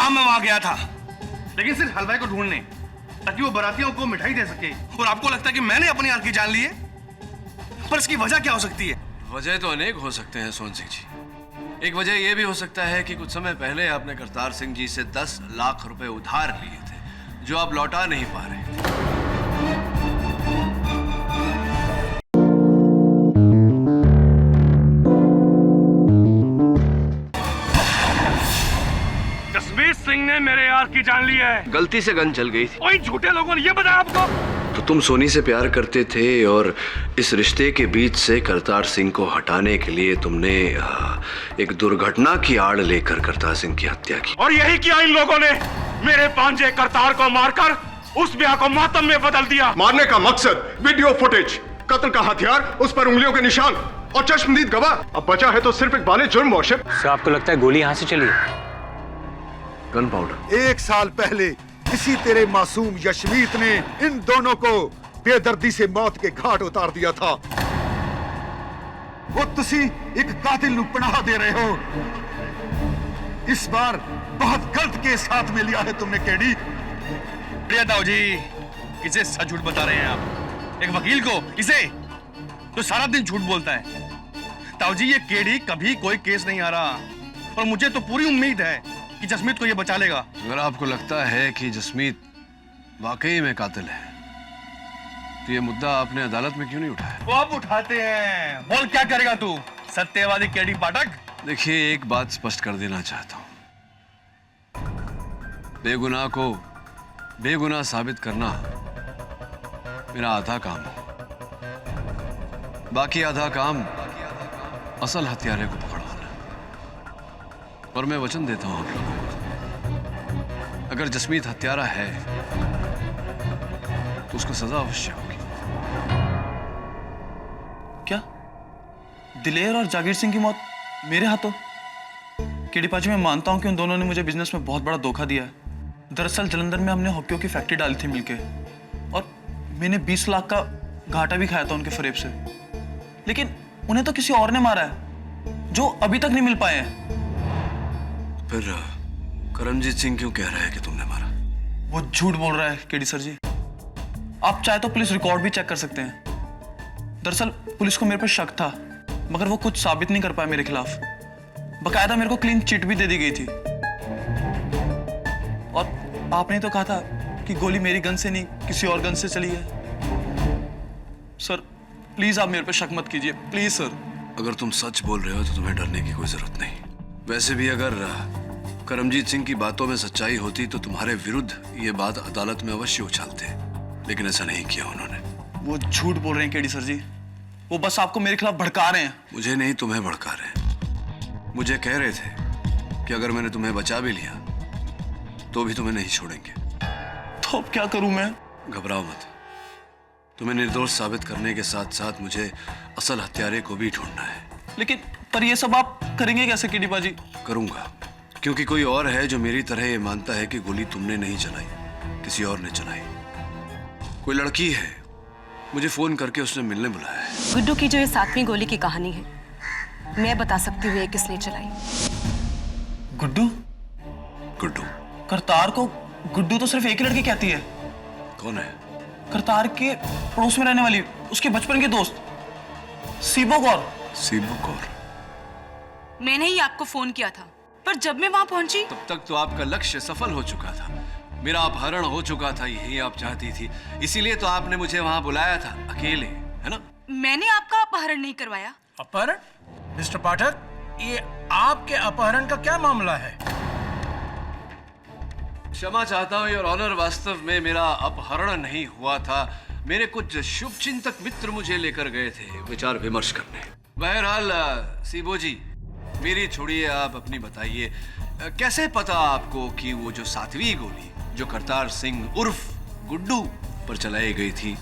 हाँ मैं वहां गया था, लेकिन सिर्फ हलवाई को ढूंढने, ताकि वो बारातियों को मिठाई दे सके। और आपको लगता है कि मैंने अपनी आंख की जान ली है? पर इसकी वजह क्या हो सकती है? वजह तो अनेक हो सकते हैं सोहन सिंह जी। एक वजह यह भी हो सकता है कि कुछ समय पहले आपने करतार सिंह जी से 10 लाख रुपए उधार लिए थे, जो आप लौटा नहीं पा रहे थे। जसमीत सिंह ने मेरे यार की जान ली है। गलती से गन चल गई थी। वही झूठे लोगों ने ये बताया आपको? तो तुम सोनी से प्यार करते थे और इस रिश्ते के बीच से करतार सिंह को हटाने के लिए तुमने एक दुर्घटना की आड़ लेकर करतार सिंह की हत्या की। और यही किया इन लोगों ने। मेरे भांजे करतार को मारकर उस ब्याह को मातम में बदल दिया। मारने का मकसद वीडियो फुटेज, कत्ल का हथियार, उस पर उंगलियों के निशान और चश्मदीद गवाह। अब बचा है तो सिर्फ एक बाले जुर्म वॉशिप। तो आपको लगता है गोली यहाँ से चली? Gun powder. 1 साल पहले इसी तेरे मासूम यशमीत ने इन दोनों को बेदर्दी से मौत के घाट उतार दिया था। वो तुसी एक कातिल नु पनाह दे रहे हो। इस बार बहुत गलत केस हाथ में लिया है तुमने केडी। प्रिया ताऊ जी, किसे सच झूठ बता रहे हैं आप? एक वकील को, इसे तो सारा दिन झूठ बोलता है। ताऊ जी, ये केडी कभी कोई केस नहीं आ रहा और मुझे तो पूरी उम्मीद है कि जसमीत को ये बचा लेगा। अगर आपको लगता है कि जसमीत वाकई में कातिल है, तो ये मुद्दा आपने अदालत में क्यों नहीं उठाया? वो आप उठाते हैं। बोल क्या करेगा तू, सत्यवादी केडी पाठक? देखिए, एक बात स्पष्ट कर देना चाहता हूं। बेगुनाह को बेगुनाह साबित करना मेरा आधा काम है, बाकी आधा काम असल हत्यारे को पकड़वाना। और मैं वचन देता हूं आप लोगों को, अगर जसमीत हत्यारा है तो उसको सजा अवश्य होगी। क्या दिलेर और जागीर सिंह की मौत मेरे हाथों? केडी पाजी, मैं मानता हूं कि उन दोनों ने मुझे बिजनेस में बहुत बड़ा धोखा दिया है। दरअसल जलंधर में हमने हॉकियों की फैक्ट्री डाली थी मिलके, और मैंने 20 लाख का घाटा भी खाया था उनके फरेब से। लेकिन उन्हें तो किसी और ने मारा है, जो अभी तक नहीं मिल पाए हैं। फिर करमजीत सिंह क्यों कह रहा है कि तुमने मारा? वो झूठ बोल रहा है केडी सर जी। आप चाहे तो पुलिस रिकॉर्ड भी चेक कर सकते हैं। दरअसल पुलिस को मेरे पर शक था, मगर वो कुछ साबित नहीं कर पाया मेरे खिलाफ। बकायदा मेरे को क्लीन चिट भी दे दी गई थी। और आपने तो कहा था कि गोली मेरी गन से नहीं, किसी और गन से चली है। सर प्लीज आप मेरे पे शक मत कीजिए, प्लीज सर। अगर तुम सच बोल रहे हो तो तुम्हें डरने की कोई जरूरत नहीं। वैसे भी अगर करमजीत सिंह की बातों में सच्चाई होती तो तुम्हारे विरुद्ध ये बात अदालत में अवश्य उछालते, लेकिन ऐसा नहीं किया उन्होंने। वो झूठ बोल रहे हैं केडी सर जी। वो बस आपको मेरे खिलाफ भड़का रहे हैं। मुझे नहीं, तुम्हें भड़का रहे हैं। मुझे कह रहे थे कि अगर मैंने तुम्हें बचा भी लिया तो भी तुम्हें नहीं छोड़ेंगे। तो अब क्या करूं मैं? घबराओ मत। तुम्हें निर्दोष साबित करने के साथ साथ मुझे असल हत्यारे को भी ढूंढना है। लेकिन पर ये सब आप करेंगे कैसे केडी पाजी? करूंगा, क्योंकि कोई और है जो मेरी तरह ये मानता है कि गोली तुमने नहीं चलाई, किसी और ने चलाई। कोई लड़की है, मुझे फोन करके उसने मिलने बुलाया है। गुड्डू की जो ये 7वीं गोली की कहानी है, मैं बता सकती हूँ ये किसने चलाई। गुड्डू? गुड्डू? करतार को गुड्डू तो सिर्फ एक ही लड़की कहती है। कौन है? करतार के पड़ोस में रहने वाली, उसके बचपन के दोस्त सीबो कौर। सीबो कौर? मैंने ही आपको फोन किया था, पर जब मैं वहां पहुंची तब तक तो आपका लक्ष्य सफल हो चुका था। मेरा अपहरण हो चुका था, यही आप चाहती थी, इसीलिए तो आपने मुझे वहां बुलाया था अकेले, है ना? मैंने आपका अपहरण नहीं करवाया। अपहरण? मिस्टर पाठक, ये आपके अपहरण का क्या मामला है? क्षमा चाहता हूँ योर ऑनर, वास्तव में मेरा अपहरण नहीं हुआ था। मेरे कुछ शुभचिंतक मित्र मुझे लेकर गए थे विचार विमर्श करने। बहरहाल सीबो जी, मेरी छोड़िए, आप अपनी बताइए। कैसे पता आपको कि वो जो 7वीं गोली जो करतार सिंह उर्फ गुड्डू पर चलाई गई थी,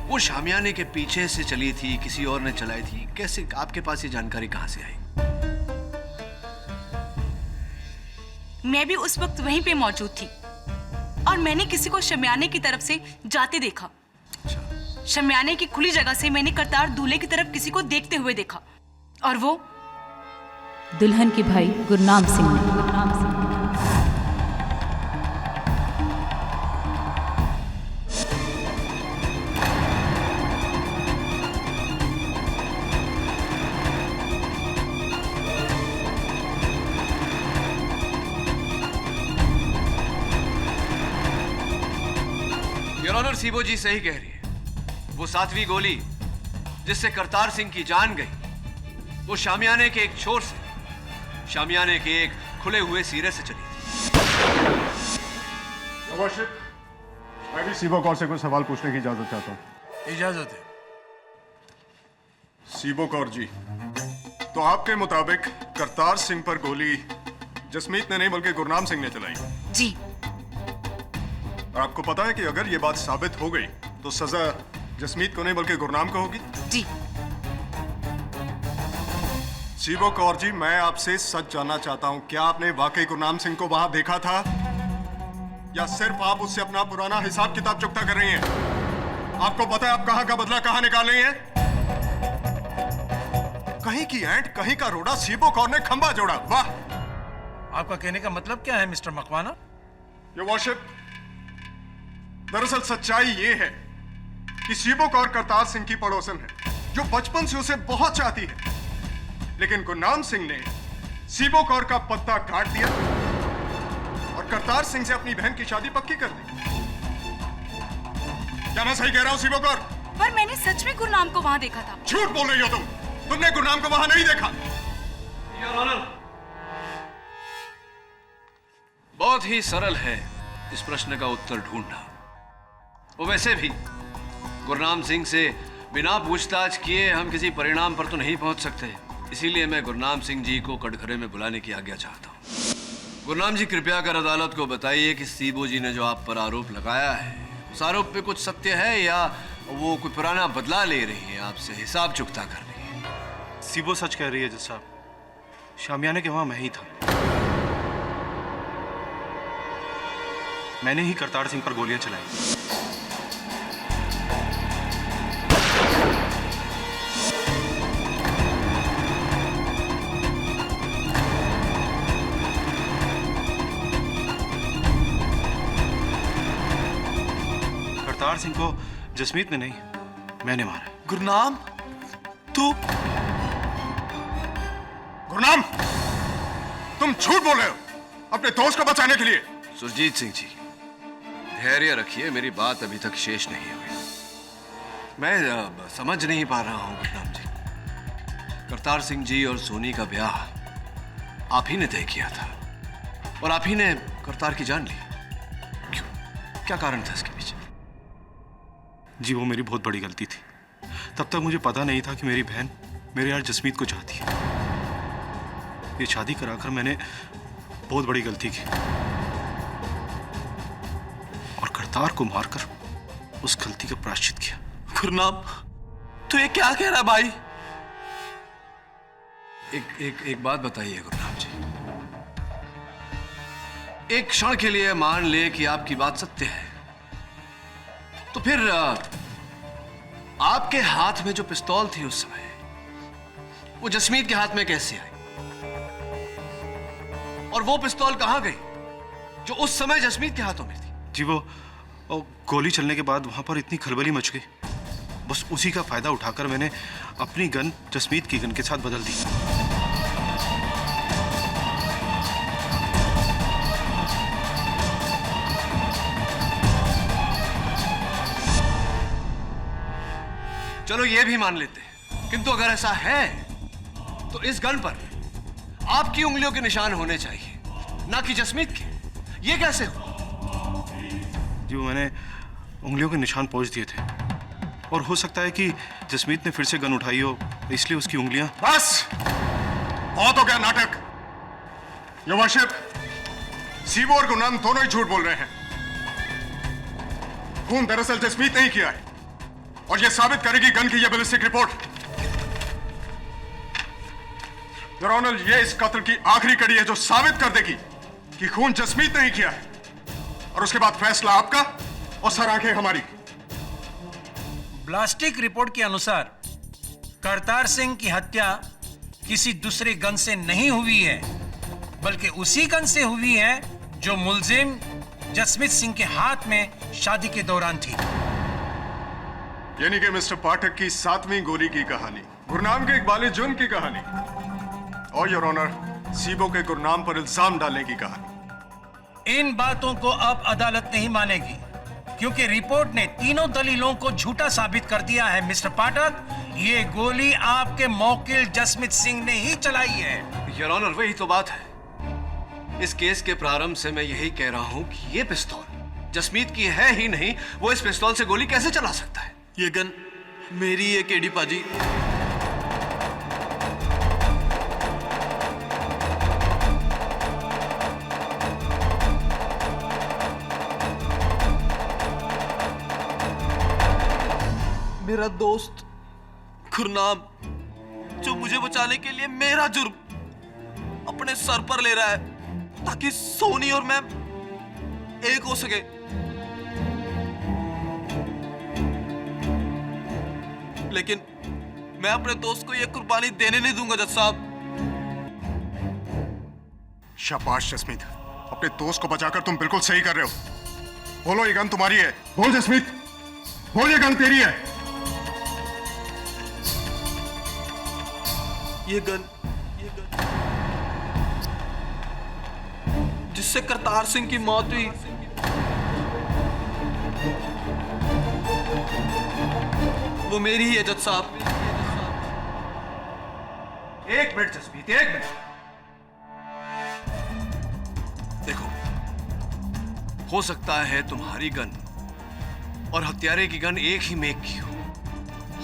वो शामियाने के पीछे से चली थी, किसी और ने चलाई थी? कैसे आपके पास ये जानकारी कहां से आई? मैं भी उस वक्त वहीं पे मौजूद थी और मैंने किसी को शमियाने की तरफ से जाते देखा। अच्छा। शमियाने की खुली जगह से मैंने करतार दूल्हे की तरफ किसी को देखते हुए देखा, और वो दुल्हन के भाई गुरनाम सिंह ने। योर ऑनर, सीबो जी सही कह रही है। वो 7वीं गोली जिससे करतार सिंह की जान गई, वो शामियाने के एक छोर से, शामियाने के एक खुले हुए सिरे से चली थी। मैं भी सीबो कौर से कुछ सवाल पूछने की इजाजत चाहता हूँ। इजाजत है। सीबो कौर जी, तो आपके मुताबिक करतार सिंह पर गोली जसमीत ने नहीं बल्कि गुरनाम सिंह ने चलाई। जी। और आपको पता है कि अगर ये बात साबित हो गई तो सजा जसमीत को नहीं बल्कि गुरनाम को होगी। जी। सीबो कौर जी, मैं आपसे सच जानना चाहता हूं, क्या आपने वाकई गुरनाम सिंह को वहां देखा था या सिर्फ आप उससे अपना पुराना हिसाब किताब चुकता कर रही हैं? आपको पता है आप कहां का बदला कहां निकाल रही हैं? कहीं की एंट कहीं का रोड़ा, सीबो कौर ने खंबा जोड़ा। वाह! आपका कहने का मतलब क्या है मिस्टर मकवाना? योर वर्शिप, दरअसल सच्चाई ये है कि सीबो कौर करतार सिंह की पड़ोसन है जो बचपन से उसे बहुत चाहती है, लेकिन गुरनाम सिंह ने सीबो कौर का पत्ता काट दिया और करतार सिंह से अपनी बहन की शादी पक्की कर दी। क्या मैं सही कह रहा हूं सीबो कौर? पर मैंने सच में गुरनाम को वहां देखा था। झूठ बोल रही हो तुमने गुरनाम को वहां नहीं देखा। योर ऑनर, बहुत ही सरल है इस प्रश्न का उत्तर ढूंढना। वो वैसे भी गुरनाम सिंह से बिना पूछताछ किए हम किसी परिणाम पर तो नहीं पहुंच सकते, इसीलिए मैं गुरनाम सिंह जी को कटघरे में बुलाने की आज्ञा चाहता हूं। गुरनाम जी, कृपया कर अदालत को बताइए कि सीबो जी ने जो आप पर आरोप लगाया है, उस आरोप पे कुछ सत्य है या वो कोई पुराना बदला ले रही है, आपसे हिसाब चुकता कर रही है? सीबो सच कह रही है जज साहब, शामियाने के वहां मैं ही था। मैंने ही करतार सिंह पर गोलियां चलाई। करतार सिंह को जसमीत ने नहीं, मैंने मारा। गुरनाम, तू? गुरनाम, तुम झूठ बोल रहे हो अपने दोस्त को बचाने के लिए। सुरजीत सिंह जी, धैर्य रखिए, मेरी बात अभी तक शेष नहीं हुई। मैं समझ नहीं पा रहा हूं गुरनाम जी, करतार सिंह जी और सोनी का ब्याह आप ही ने तय किया था और आप ही ने करतार की जान ली। क्यों? क्या कारण था इसके पीछे? जी, वो मेरी बहुत बड़ी गलती थी। तब तक मुझे पता नहीं था कि मेरी बहन मेरे यार जसमीत को चाहती है। ये शादी कराकर मैंने बहुत बड़ी गलती की और करतार को मारकर उस गलती का प्रायश्चित किया। गुरनाम, तू ये क्या कह रहा है भाई? एक बात बताइए गुरनाम जी, एक क्षण के लिए मान ले कि आपकी बात सत्य है, तो फिर आपके हाथ में जो पिस्तौल थी उस समय, वो जसमीत के हाथ में कैसे आई? और वो पिस्तौल कहां गई जो उस समय जसमीत के हाथों में थी? जी, वो गोली चलने के बाद वहां पर इतनी खलबली मच गई, बस उसी का फायदा उठाकर मैंने अपनी गन जसमीत की गन के साथ बदल दी। चलो ये भी मान लेते हैं, किंतु अगर ऐसा है तो इस गन पर आपकी उंगलियों के निशान होने चाहिए, ना कि जसमीत के। ये कैसे हुआ? जी, वो मैंने उंगलियों के निशान पहुंच दिए थे और हो सकता है कि जसमीत ने फिर से गन उठाई हो, इसलिए उसकी उंगलियां। बस, बहुत हो गया नाटक। योर वर्शिप, सीबो और गुरनाम दोनों ही झूठ बोल रहे हैं। खून दरअसल जसमीत नहीं किया है और यह साबित करेगी गन की यह बैलिस्टिक रिपोर्ट। योर ऑनर, यह इस कत्ल की आखिरी कड़ी है जो साबित कर देगी कि खून जसमीत नहीं किया है, और उसके बाद फैसला आपका और सर आंखें हमारी। ब्लास्टिक रिपोर्ट के अनुसार करतार सिंह की हत्या किसी दूसरे गन से नहीं हुई है, बल्कि उसी गन से हुई है जो मुलजिम जसमीत सिंह के हाथ में शादी के दौरान थी। यानी कि मिस्टर पाठक की 7वीं गोली की कहानी, गुरनाम के इकबाल जुर्म की कहानी और योर ऑनर सीबो के गुरनाम पर इल्जाम डालने की कहानी। इन बातों को अब अदालत नहीं मानेगी, क्योंकि रिपोर्ट ने तीनों दलीलों को झूठा साबित कर दिया है मिस्टर पाठक। ये गोली आपके मौकिल जसमीत सिंह ने ही चलाई है। योर ऑनर, वही तो बात है। इस केस के प्रारंभ से मैं यही कह रहा हूं कि ये पिस्तौल जसमीत की है ही नहीं, वो इस पिस्तौल से गोली कैसे चला सकता है? ये गन मेरी है केडी पाजी। मेरा दोस्त गुरनाम, जो मुझे बचाने के लिए मेरा जुर्म अपने सर पर ले रहा है ताकि सोनी और मैं एक हो सके। लेकिन मैं अपने दोस्त को यह कुर्बानी देने नहीं दूंगा जज साहब। शाबाश जसमीत, अपने दोस्त को बचाकर तुम बिल्कुल सही कर रहे हो। बोलो ये गन तुम्हारी है। बोल जसमीत, बोल ये गन तेरी है। ये गन जिससे करतार सिंह की मौत हुई, वो मेरी ही है जज साहब। एक मिनट जसमीत, एक मिनट। देखो, हो सकता है तुम्हारी गन और हत्यारे की गन एक ही मेक की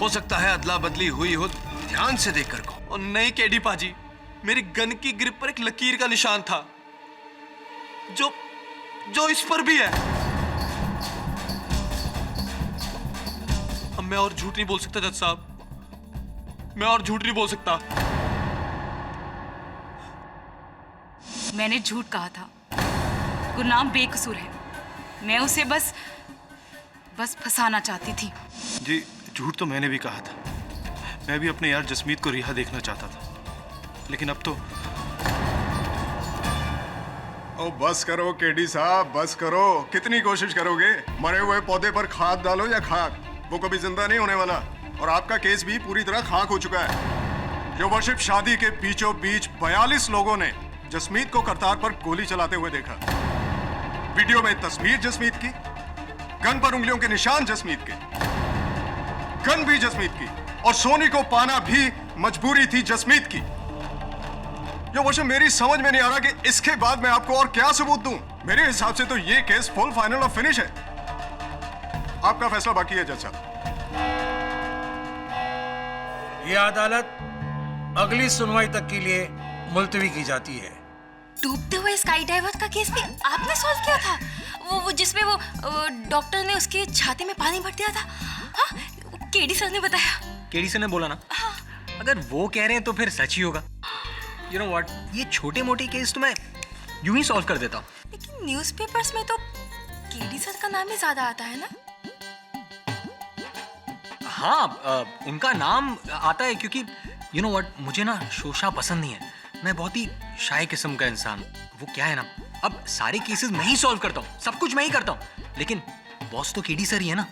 हो सकता है अदला बदली हुई हो। ध्यान से देखकर कहो। और नहीं केडी पाजी, मेरी गन की ग्रिप पर एक लकीर का निशान था जो इस पर भी है। अब मैं और झूठ नहीं बोल सकता जज साहब, मैं और झूठ नहीं बोल सकता। मैंने झूठ कहा था। गुरनाम बेकसूर है। मैं उसे बस फंसाना चाहती थी। जी, झूठ तो मैंने भी कहा था। मैं भी अपने यार जसमीत को रिहा देखना चाहता था, लेकिन अब तो। ओ बस करो केडी साहब, बस करो। कितनी कोशिश करोगे? मरे हुए पौधे पर खाद डालो या खाक, वो कभी जिंदा नहीं होने वाला। और आपका केस भी पूरी तरह खाक हो चुका है। जो वर्षिप शादी के बीचों बीच 42 लोगों ने जसमीत को करतार पर गोली चलाते हुए देखा। वीडियो में तस्वीर जसमीत की, गन पर उंगलियों के निशान जसमीत के, गन भी जसमीत की, और सोनी को पाना भी मजबूरी थी जसमीत की। जो वर्षिप मेरी समझ में नहीं आ रहा कि इसके बाद मैं आपको और क्या सबूत दूं। मेरे हिसाब से तो ये केस फुल फाइनल और फिनिश है। आपका फैसला बाकी है जज साहब। यह अदालत अगली सुनवाई तक के लिए मुलतवी की जाती है। डूबते हुए स्काई डाइवर का केस भी आपने सॉल्व किया था? वो जिसमें वो डॉक्टर ने उसके छाती में पानी भर दिया था। हाँ, केडी सर ने बताया। केडी सर ने बोला ना? अगर वो कह रहे हैं तो फिर सच ही होगा। यू नो व्हाट, ये छोटे मोटे केस तो मैं यूं ही सॉल्व कर देता हूँ। लेकिन न्यूज़पेपर्स में तो केडी सर का नाम ही ज्यादा आता है ना? हाँ, उनका नाम आता है क्योंकि यू नो व्हाट, मुझे ना शोशा पसंद नहीं है। मैं बहुत ही शाय किस्म का इंसान हूँ। वो क्या है ना, अब सारे केसेस मैं ही सॉल्व करता हूँ, सब कुछ मैं ही करता हूँ, लेकिन बॉस तो केडी सर ही है ना।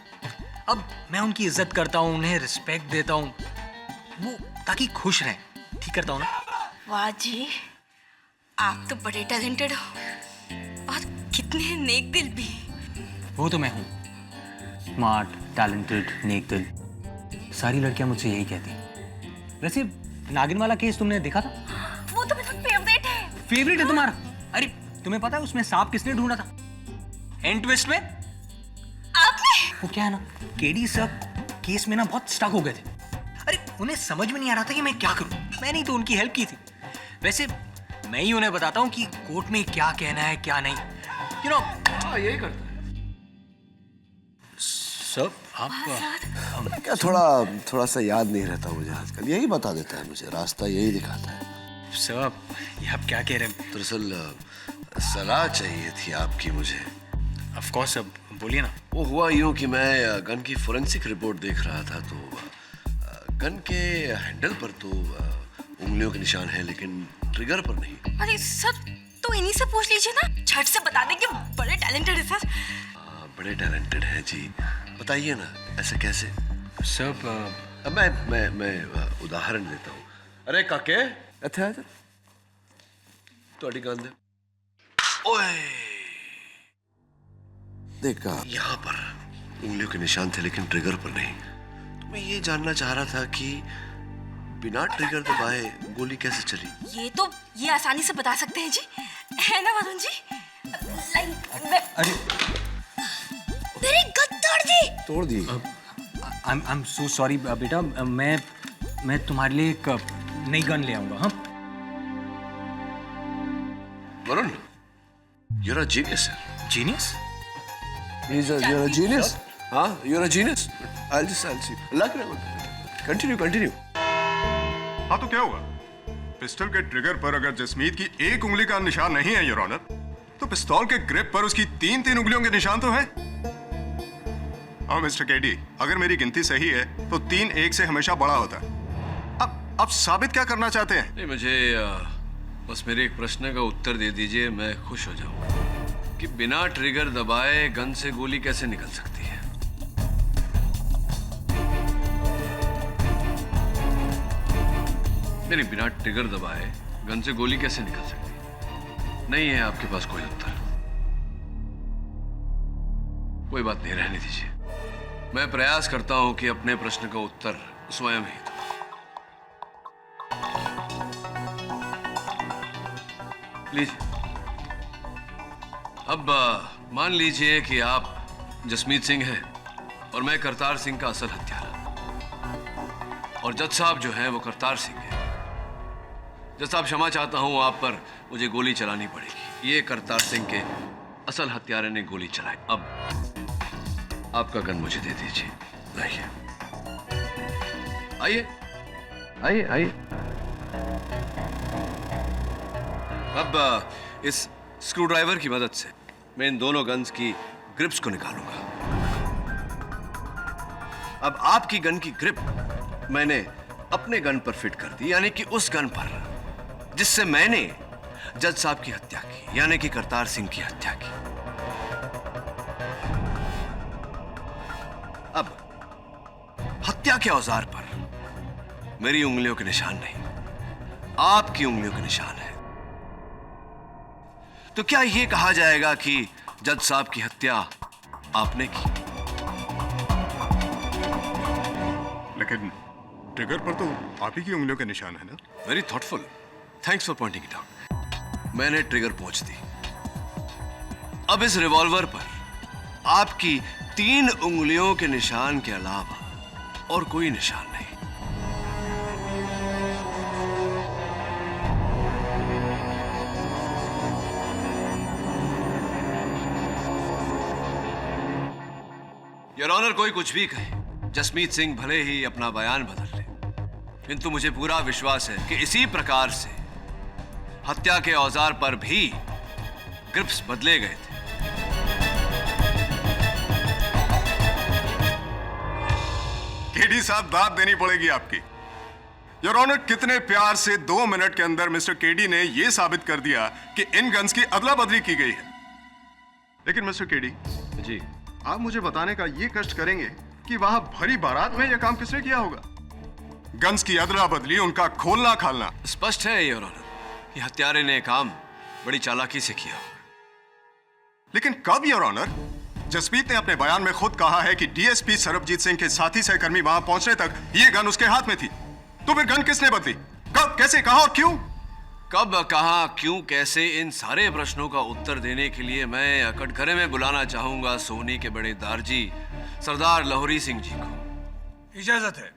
अब मैं उनकी इज्जत करता हूँ, उन्हें रिस्पेक्ट देता हूँ, वो ताकि खुश रहें, ठीक करता हूँ ना। वाह जी, आप तो बड़े टैलेंटेड हो और कितने नेक दिल भी। वो तो मैं हूँ, स्मार्ट, टैलेंटेड, नेक दिल। सारी लड़कियां मुझसे यही कहती हैं। वैसे नागिन वाला केस तुमने देखा था? वो तो मेरा फेवरेट है। फेवरेट है तुम्हारा? अरे तुम्हें पता है उसमें सांप किसने ढूंढा था एंड ट्विस्ट में? आपने? वो क्या है ना, केडी सर केस में ना बहुत स्टक हो गए थे। अरे उन्हें समझ में नहीं आ रहा था कि मैं क्या करूं। मैंने ही तो उनकी हेल्प की थी। वैसे मैं ही उन्हें बताता हूं कि कोर्ट में क्या कहना है क्या नहीं। यू नो, हाँ, यही करता है। सर आप क्या थोड़ा सा याद नहीं रहता मुझे आजकल। यही बता देता है मुझे, रास्ता यही दिखाता है। सर, ये आप क्या कह रहे हैं? दरअसल सलाह चाहिए थी आपकी मुझे। ऑफ कोर्स, अब बोलिए ना। वो हुआ यूं कि मैं गन की फोरेंसिक रिपोर्ट देख रहा था, तो गन के हैंडल पर तो उंगलियों के निशान हैं, लेकिन ट्रिगर पर नहीं। अरे सर, तो इन्हीं से पूछ लीजिए ना, झट से बता देंगे। बड़े टैलेंटेड है सर। बड़े टैलेंटेड हैं जी, बताइए ना, ऐसे कैसे? सर मैं उदाहरण देता हूँ। अरे काके, अच्छा ਤੁਹਾਡੀ ਗੱਲ ਦੇ ਓਏ देख यहाँ पर उंगलियों के निशान थे लेकिन ट्रिगर पर नहीं। तो मैं ये जानना चाह रहा था कि बिना ट्रिगर दबाए गोली कैसे चली? ये आसानी से बता सकते हैं जी, है ना वरुण जी? अरे मेरी गद तोड़ दी। आई एम सो सॉरी बेटा, मैं तुम्हारे लिए एक नई गन ले आऊंगा। हाँ Varun, you're a genius, sir. Genius? You're a genius. हाँ, you're a genius. I'll see. Luck रहो। Continue. हाँ तो क्या हुआ? पिस्टल के ट्रिगर पर अगर जसमीत की एक उंगली का निशान नहीं है योर ऑनर, तो पिस्तौल के ग्रिप पर उसकी तीन उंगलियों के निशान तो हैं। हाँ मिस्टर केडी, अगर मेरी गिनती सही है तो 3 1 से हमेशा बड़ा होता है। अब साबित क्या करना चाहते हैं? नहीं, मुझे बस मेरे एक प्रश्न का उत्तर दे दीजिए, मैं खुश हो जाऊंगा कि बिना ट्रिगर दबाए गन से गोली कैसे निकल सकती है? नहीं, बिना ट्रिगर दबाए गन से गोली कैसे निकल सकती है? नहीं है आपके पास कोई उत्तर? कोई बात नहीं, रहने दीजिए। मैं प्रयास करता हूं कि अपने प्रश्न का उत्तर स्वयं ही दूं। लीजिए। अब मान लीजिए कि आप जसमीत सिंह हैं और मैं करतार सिंह का असल हत्यारा, और जज साहब जो हैं वो करतार सिंह हैं। जज साहब, क्षमा चाहता हूं, आप पर मुझे गोली चलानी पड़ेगी। ये करतार सिंह के असल हत्यारे ने गोली चलाई। अब आपका गन मुझे दे दीजिए। लाइए, आइए। अब इस स्क्रू ड्राइवर की मदद से मैं इन दोनों गन्स की ग्रिप्स को निकालूंगा। अब आपकी गन की ग्रिप मैंने अपने गन पर फिट कर दी, यानी कि उस गन पर जिससे मैंने जज साहब की हत्या की, यानी कि करतार सिंह की हत्या की। अब हत्या के औजार पर मेरी उंगलियों के निशान नहीं, आपकी उंगलियों के निशान है। तो क्या यह कहा जाएगा कि जज साहब की हत्या आपने की? लेकिन ट्रिगर पर तो आप ही की उंगलियों के निशान है ना? Very thoughtful, thanks for pointing it out. मैंने ट्रिगर पहुंच दी। अब इस रिवॉल्वर पर आपकी 3 उंगलियों के निशान के अलावा और कोई निशान नहीं। योर ऑनर, कोई कुछ भी कहे, जसमीत सिंह भले ही अपना बयान बदल ले, किंतु मुझे पूरा विश्वास है कि इसी प्रकार से हत्या के औजार पर भी ग्रिप्स बदले गए थे। केडी साहब, दाद देनी पड़ेगी आपकी। योर ऑनर, कितने प्यार से 2 मिनट के अंदर मिस्टर केडी ने यह साबित कर दिया कि इन गन्स की अदला बदली की गई है। लेकिन मिस्टर केडी जी, आप मुझे बताने का ये कष्ट करेंगे कि वहां भरी बारात में यह काम किसने किया होगा? गन्स की अदला बदली, उनका खोलना खालना। स्पष्ट है योर ऑनर, ये हत्यारे ने काम बड़ी चालाकी से किया होगा। लेकिन कब योर ऑनर? जसमीत ने अपने बयान में खुद कहा है कि डीएसपी सरबजीत सिंह के साथी सहकर्मी वहां पहुंचने तक यह गन उसके हाथ में थी। तो फिर गन किसने बदली? कब, कैसे, कहां और क्यों? कब, कहां, क्यों, कैसे, इन सारे प्रश्नों का उत्तर देने के लिए मैं कटघरे में बुलाना चाहूंगा सोहनी के बड़े दारजी सरदार लाहौरी सिंह जी को। इजाजत है।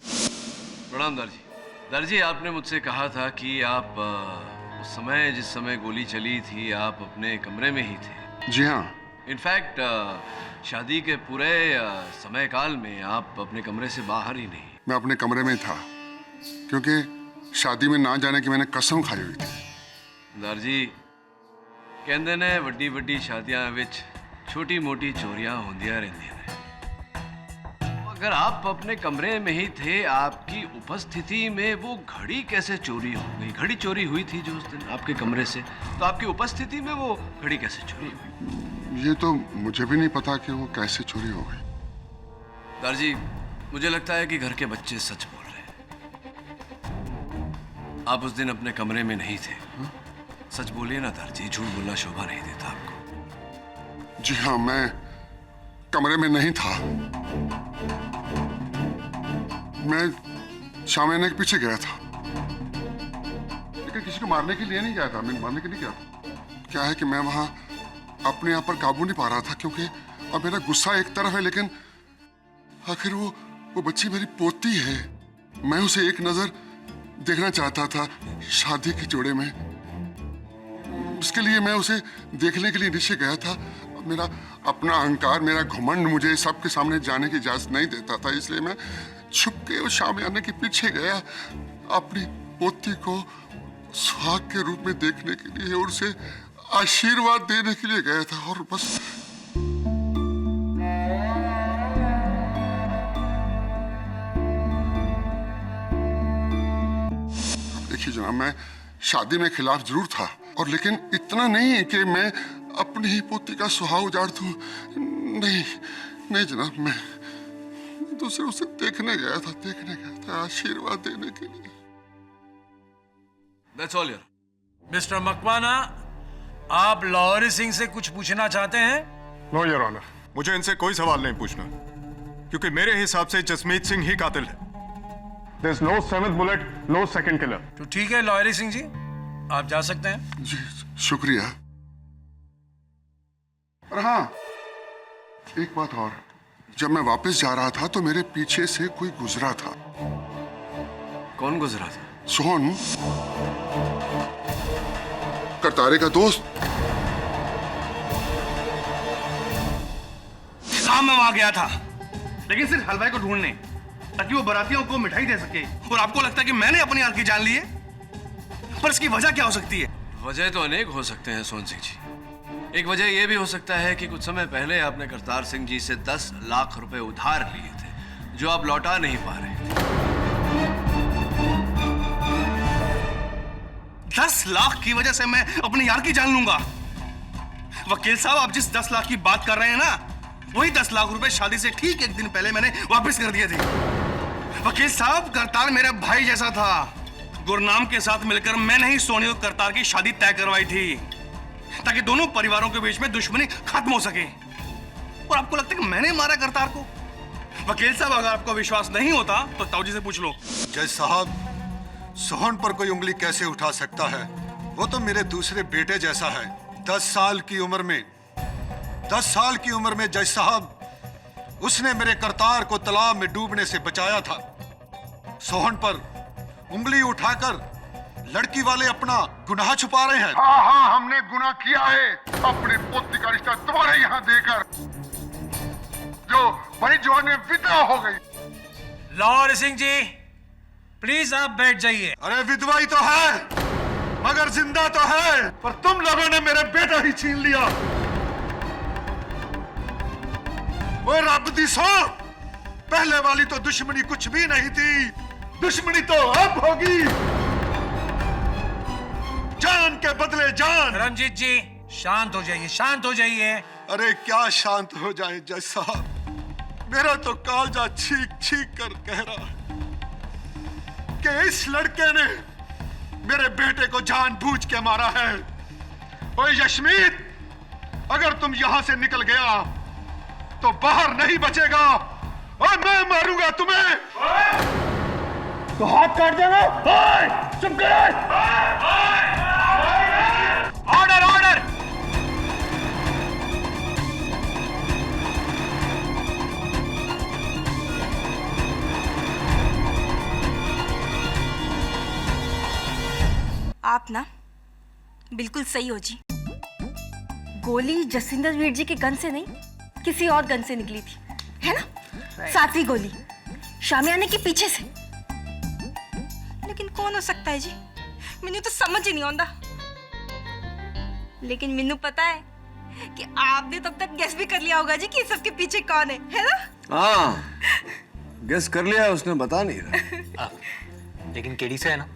प्रणाम दारजी। दारजी, आपने मुझसे कहा था कि आप उस समय, जिस समय गोली चली थी, आप अपने कमरे में ही थे। जी हाँ। इनफैक्ट शादी के पूरे समय काल में आप अपने कमरे से बाहर ही नहीं। मैं अपने कमरे में था क्योंकि शादी में ना जाने की मैंने कसम खाई हुई थी। दारजी, कहते ने वड्डी वड्डी शादियां विच छोटी मोटी चोरियां होंदियां रहंदियां ने। अगर आप अपने कमरे में ही थे, आपकी उपस्थिति में वो घड़ी कैसे चोरी हो गई? घड़ी चोरी हुई थी जो उस दिन आपके कमरे से, तो आपकी उपस्थिति में वो घड़ी कैसे चोरी हुई? ये तो मुझे भी नहीं पता कि वो कैसे चोरी हो गई। दारजी, मुझे लगता है कि घर के बच्चे सच बोल रहे हैं। आप उस दिन अपने कमरे में नहीं थे। सच बोलिए ना दारजी, झूठ बोलना शोभा नहीं देता आपको। जी हाँ, कमरे में नहीं था। मैं शामियाने के पीछे गया था, लेकिन किसी को मारने के लिए नहीं गया था। मैं मारने के लिए गया था। क्या है कि मैं वहां अपने आप पर काबू नहीं पा रहा था, क्योंकि अब मेरा गुस्सा एक तरफ है, लेकिन आखिर वो बच्ची मेरी पोती है। मैं उसे एक नजर देखना चाहता था शादी के जोड़े में। इसके लिए मैं उसे देखने के लिए नीचे गया था। मेरा अपना अहंकार, मेरा घमंड मुझे सबके सामने जाने की इजाजत नहीं देता था, इसलिए मैं छुप के उस शामियाने के पीछे गया, अपनी पोती को सुहाग के रूप में देखने के लिए और उसे आशीर्वाद देने के लिए गया था। और बस देखिए जनाब, मैं शादी में खिलाफ जरूर था, और लेकिन इतना नहीं कि मैं अपनी ही पोती का सुहाग उजाड़ दूं। नहीं जनाब, मैं दूसरे उसे देखने गया था आशीर्वाद देने के लिए। That's all, Your mister Makwana, आप लाहौरी सिंह से कुछ पूछना चाहते हैं? नो योर ऑनर, मुझे इनसे कोई सवाल नहीं पूछना, क्योंकि मेरे हिसाब से जसमीत सिंह ही कातिल है। There's no seventh bullet, no second killer. तो ठीक है लाहौरी सिंह जी, आप जा सकते हैं। जी शुक्रिया। और हाँ, एक बात और, जब मैं वापस जा रहा था तो मेरे पीछे से कोई गुजरा था। कौन गुजरा था? सोहन, करतारे का दोस्त। हाँ, मैं वहां गया था, लेकिन सिर्फ हलवाई को ढूंढने, ताकि वो बारातियों को मिठाई दे सके। और आपको लगता है कि मैंने अपनी आंख की जान ली है? पर इसकी वजह क्या हो सकती है? वजह तो अनेक हो सकते हैं सोहन सिंह जी। एक वजह यह भी हो सकता है कि कुछ समय पहले आपने करतार सिंह जी से 10 लाख रुपए उधार लिए थे, जो आप लौटा नहीं पा रहे थे। 10 लाख की वजह से मैं अपनी यार की जान लूंगा? वकील साहब, आप जिस 10 लाख की बात कर रहे हैं ना, वही 10 लाख रुपए शादी से ठीक एक दिन पहले मैंने वापस कर दिए थे। वकील साहब, करतार मेरा भाई जैसा था। गुरनाम के साथ मिलकर मैंने ही सोनी और करतार की शादी तय करवाई थी, ताकि दोनों परिवारों के बीच में दुश्मनी खत्म हो सके। और आपको लगता है कि मैंने मारा करतार को? वकील साहब, अगर आपको विश्वास नहीं होता तो ताऊजी से पूछ लो। जज साहब, सोहन पर कोई उंगली कैसे उठा सकता है? वो तो मेरे दूसरे बेटे जैसा है। 10 साल की उम्र में जज साहब, उसने मेरे करतार को तालाब में डूबने से बचाया था। सोहन पर उंगली उठाकर लड़की वाले अपना गुनाह छुपा रहे हैं। हाँ, हमने गुनाह किया है अपनी पोती का रिश्ता तुम्हारे यहाँ देकर, जो बड़ी जवान में विधवा हो गई। लाहौरी सिंह जी, प्लीज आप बैठ जाइए। अरे विधवा ही तो है, मगर जिंदा तो है। पर तुम लोगों ने मेरे बेटा ही छीन लिया। वो रब दी सौ, पहले वाली तो दुश्मनी कुछ भी नहीं थी, दुश्मनी तो अब होगी। जान के बदले जान। रंजीत जी, शांत हो जाइए, शांत हो जाइए। अरे क्या शांत हो जाए जज साहब, मेरा तो कालजा छीक छीक कर कह रहा है कि इस लड़के ने मेरे बेटे को जानबूझ के मारा है। ओए यशमीत, अगर तुम यहां से निकल गया तो बाहर नहीं बचेगा और मैं मारूंगा तुम्हें। तो हाथ काट देगा। चुप कर। Order, order. आप ना बिल्कुल सही हो जी। गोली जसिंदर वीर जी के गन से नहीं, किसी और गन से निकली थी, है ना? 7वीं गोली शामियाने के पीछे से। लेकिन कौन हो सकता है जी? मैंने तो समझ ही नहीं आता। लेकिन मैनू पता है कि आपने तब तक गेस भी कर लिया होगा जी कि सबके पीछे कौन है ना? हाँ, गेस कर लिया, उसने बता नहीं रहा। लेकिन केडी से है ना,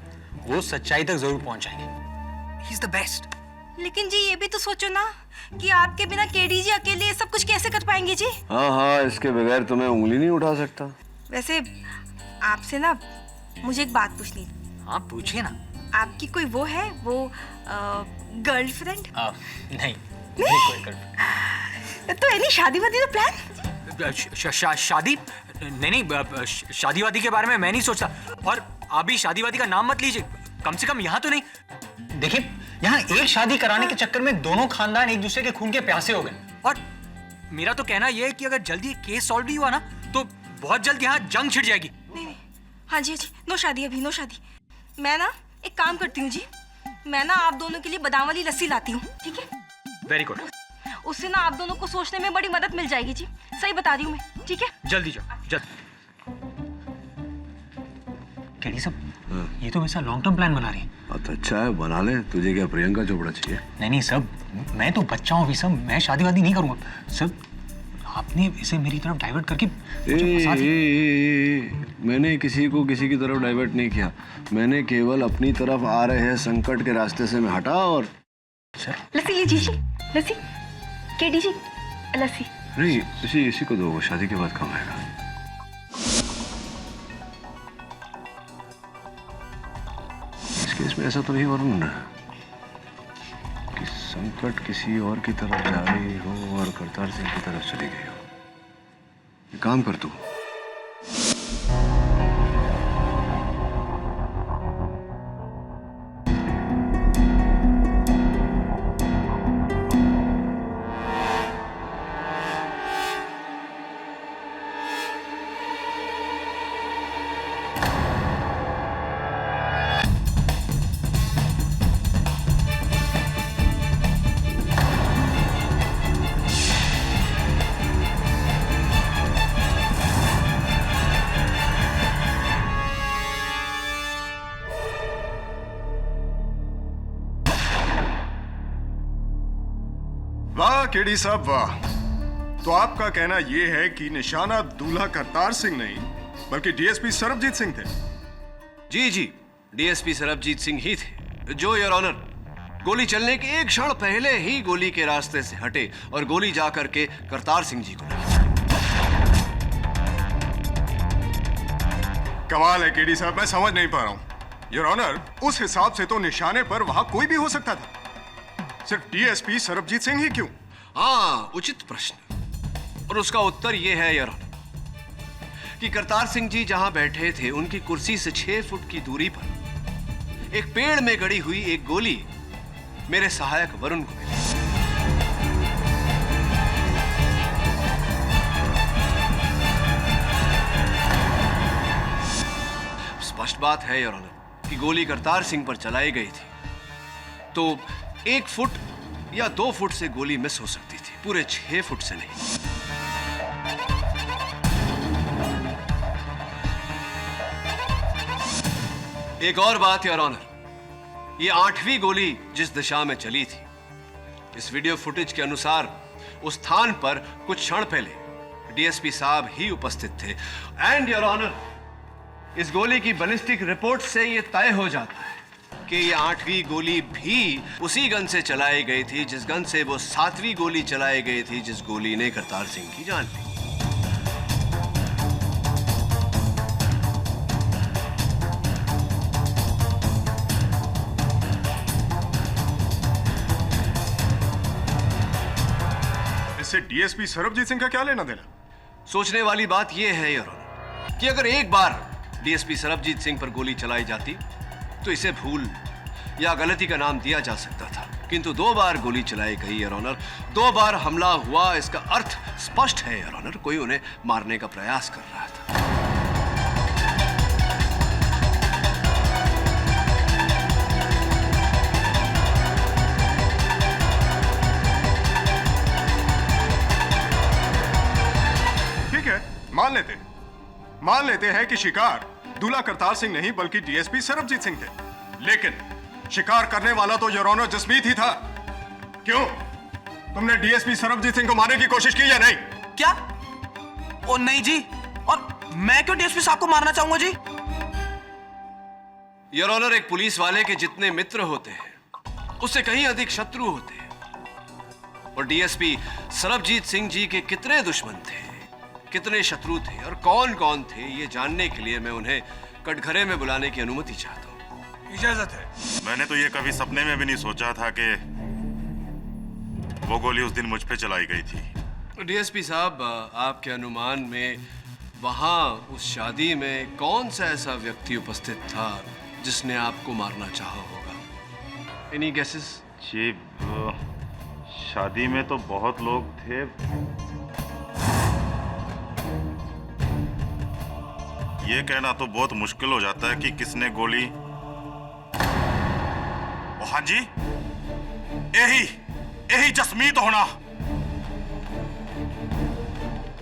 वो सच्चाई तक जरूर पहुंच जाएंगे। He is the best. लेकिन जी ये भी तो सोचो ना कि आपके बिना केडी जी अकेले ये सब कुछ कैसे कर पाएंगे जी? हाँ, इसके बगैर तो मैं उंगली नहीं उठा सकता। वैसे आपसे ना मुझे एक बात पूछनी थी। हाँ, पूछिए ना। आपकी कोई वो है, वो गर्लफ्रेंड? नहीं, कोई गर्लफ्रेंड। तो एनी शादी वादी तो प्लान? शादी नहीं, शादी वादी के बारे में मैं नहीं सोचता। और आप भी शादी वादी का नाम मत लीजिए, कम से कम यहाँ तो नहीं। देखिए, यहाँ एक शादी कराने के चक्कर में दोनों खानदान एक दूसरे के खून के प्यासे हो गए। और मेरा तो कहना यह है कि अगर जल्दी केस सॉल्व नहीं हुआ ना तो बहुत जल्द यहाँ जंग छिड़ जाएगी। नहीं, हाँ जी, नो शादी अभी, नो शादी। मैं ना एक काम करती हूँ जी, मैं ना आप दोनों के लिए बादाम वाली लस्सी लाती हूँ, ठीक है? Very good. उससे ना आप दोनों को सोचने में बड़ी मदद मिल जाएगी जी, सही बता रही हूँ मैं, ठीक है? जल्दी जाओ, जल्दी। केडी साहब, ये तो वैसा लॉन्ग टर्म प्लान बना रही है। तो अच्छा है, बना ले। तुझे क्या प्रियंका चोपड़ा चाहिए? नहीं सब, मैं तो बच्चा हूँ अभी सब, मैं शादी वादी नहीं करूँगा सब। आपने इसे मेरी तरफ डाइवर्ट करके मैंने किसी को किसी की तरफ डाइवर्ट नहीं किया। मैंने केवल अपनी तरफ आ रहे संकट के रास्ते से मैं हटा। और लस्सी लीजिए जी, लस्सी। केडी जी, लस्सी। नहीं, इसी को दो, शादी के बाद काम आएगा। इस केस में ऐसा तो नहीं वरुण कि संकट किसी और की तरफ जा रही हो और करतार सिंह की तरफ चली गई हो। ये काम कर तू। वाह केडी साहब वाह। तो आपका कहना यह है कि निशाना दूल्हा करतार सिंह नहीं बल्कि डीएसपी सरबजीत सिंह थे? जी, डीएसपी सरबजीत सिंह ही थे, जो योर ऑनर गोली चलने के एक क्षण पहले ही गोली के रास्ते से हटे और गोली जाकर के करतार सिंह जी को लगी। कमाल है केडी साहब, मैं समझ नहीं पा रहा हूं। योर ऑनर, उस हिसाब से तो निशाने पर वहां कोई भी हो सकता था, सिर्फ डीएसपी सरबजीत सिंह ही क्यों? हाँ, उचित प्रश्न। और उसका उत्तर यह है योर ऑनर कि करतार सिंह जी जहां बैठे थे उनकी कुर्सी से 6 फुट की दूरी पर एक पेड़ में गड़ी हुई एक गोली मेरे सहायक वरुण को मिली। स्पष्ट बात है योर ऑनर कि गोली करतार सिंह पर चलाई गई थी तो 1 फुट या 2 फुट से गोली मिस हो सकती थी, पूरे 6 फुट से नहीं। एक और बात योर ऑनर, ये 8वीं गोली जिस दिशा में चली थी, इस वीडियो फुटेज के अनुसार उस स्थान पर कुछ क्षण पहले डीएसपी साहब ही उपस्थित थे। एंड योर ऑनर, इस गोली की बैलिस्टिक रिपोर्ट से यह तय हो जाता है कि ये 8वीं गोली भी उसी गन से चलाई गई थी जिस गन से वो 7वीं गोली चलाई गई थी, जिस गोली ने करतार सिंह की जान ली। इससे डीएसपी सरबजीत सिंह का क्या लेना देना? सोचने वाली बात यह है योर ऑनर कि अगर एक बार डीएसपी सरबजीत सिंह पर गोली चलाई जाती तो इसे भूल या गलती का नाम दिया जा सकता था, किंतु 2 बार गोली चलाई गई योर ऑनर, 2 बार हमला हुआ। इसका अर्थ स्पष्ट है योर ऑनर, कोई उन्हें मारने का प्रयास कर रहा था। ठीक है, मान लेते हैं कि शिकार दूल्हा करतार सिंह नहीं बल्कि डीएसपी सरबजीत सिंह थे, लेकिन शिकार करने वाला तो योर ऑनर जसमीत ही था। क्यों? तुमने डीएसपी सरबजीत सिंह को मारने की कोशिश की या नहीं? क्या? ओ नहीं जी, और मैं क्यों डीएसपी साहब को मारना चाहूंगा जी? योर ऑनर, एक पुलिस वाले के जितने मित्र होते हैं उससे कहीं अधिक शत्रु होते हैं। और डीएसपी सरबजीत सिंह जी के कितने दुश्मन थे, कितने शत्रु थे और कौन कौन थे, ये जानने के लिए मैं उन्हें कटघरे में बुलाने की अनुमति चाहता हूं। इजाजत है। मैंने तो ये कभी सपने में भी नहीं सोचा था कि वो गोली उस दिन मुझ पे चलाई गई थी। डीएसपी साहब, आपके अनुमान में वहां उस शादी में कौन सा ऐसा व्यक्ति उपस्थित था जिसने आपको मारना चाहा होगा? Any guesses? जी, शादी में तो बहुत लोग थे। ये कहना तो बहुत मुश्किल हो जाता है कि किसने गोली। ओ हाँ जी, यही जसमीत होना।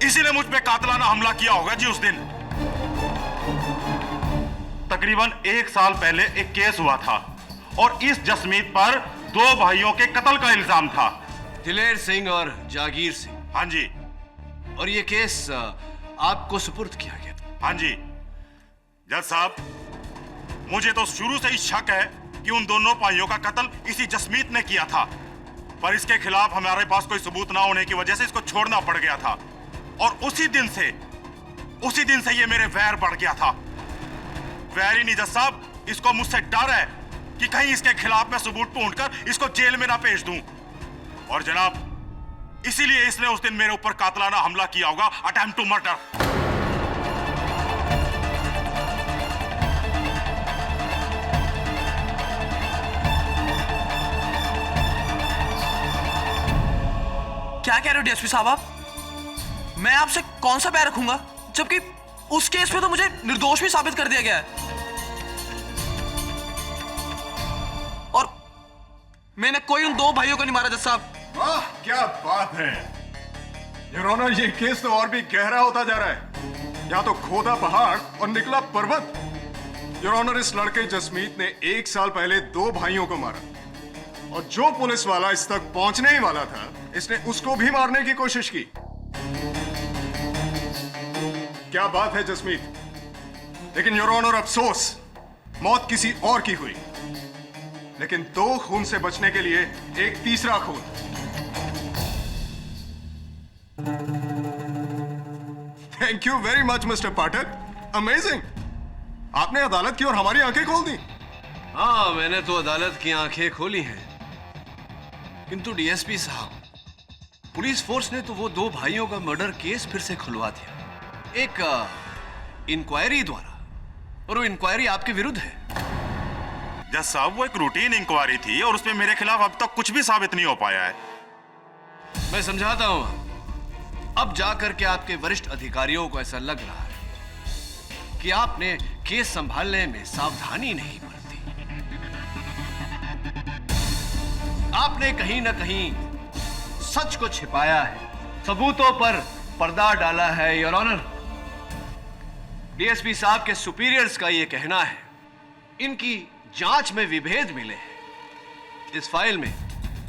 इसी ने मुझ पे कातलाना हमला किया होगा जी उस दिन। तकरीबन 1 साल पहले एक केस हुआ था और इस जसमीत पर 2 भाइयों के कत्ल का इल्जाम था। दिलेर सिंह और जागीर सिंह। हाँ जी। और ये केस आपको सुपुर्द किया गया? हाँ जी जज साहब, मुझे तो शुरू से ही शक है कि उन दोनों भाइयों का कत्ल इसी जसमीत ने किया था, पर इसके खिलाफ हमारे पास कोई सबूत ना होने की वजह से इसको छोड़ना पड़ गया था। और उसी दिन से ये मेरे वैर बढ़ गया था। वैर ही नहीं जज साहब, इसको मुझसे डर है कि कहीं इसके खिलाफ मैं सबूत ढूंढकर इसको जेल में ना भेज दूं। और जनाब, इसीलिए इसने उस दिन मेरे ऊपर कातलाना हमला किया होगा, अटेम्प्ट टू मर्डर। क्या कह रहे हो डीएसपी साहब आप? मैं आपसे कौन सा पैर रखूंगा, जबकि उस केस में तो मुझे निर्दोष भी साबित कर दिया गया है। और मैंने कोई उन 2 भाइयों को नहीं मारा जज साहब। वाह क्या बात है योर ऑनर, ये केस तो और भी गहरा होता जा रहा है। या तो खोदा पहाड़ और निकला पर्वत। योर ऑनर, इस लड़के जसमीत ने 1 साल पहले 2 भाइयों को मारा और जो पुलिस वाला इस तक पहुंचने ही वाला था, इसने उसको भी मारने की कोशिश की। क्या बात है जसमीत। लेकिन योर ऑनर, अफसोस, मौत किसी और की हुई। लेकिन 2 खून से बचने के लिए एक तीसरा खून। Thank you very much mister Pathak, amazing. आपने अदालत की और हमारी आंखें खोल दी। हाँ, मैंने तो अदालत की आंखें खोली हैं, किंतु डीएसपी साहब, पुलिस फोर्स ने तो वो 2 भाइयों का मर्डर केस फिर से खुलवा दिया, एक इंक्वायरी द्वारा। और वो इंक्वायरी आपके विरुद्ध है। जज साहब, वो एक रूटीन इंक्वायरी थी और उसमें मेरे खिलाफ अब तक कुछ भी साबित नहीं हो पाया है। मैं समझाता हूं। अब जाकर के आपके वरिष्ठ अधिकारियों को ऐसा लग रहा है कि आपने केस संभालने में सावधानी नहीं बरती। आपने कहीं ना कहीं सच को छिपाया है, सबूतों पर पर्दा डाला है। योर ऑनर, डीएसपी साहब के सुपीरियर्स का यह कहना है, इनकी जांच में विभेद मिले हैं। इस फाइल में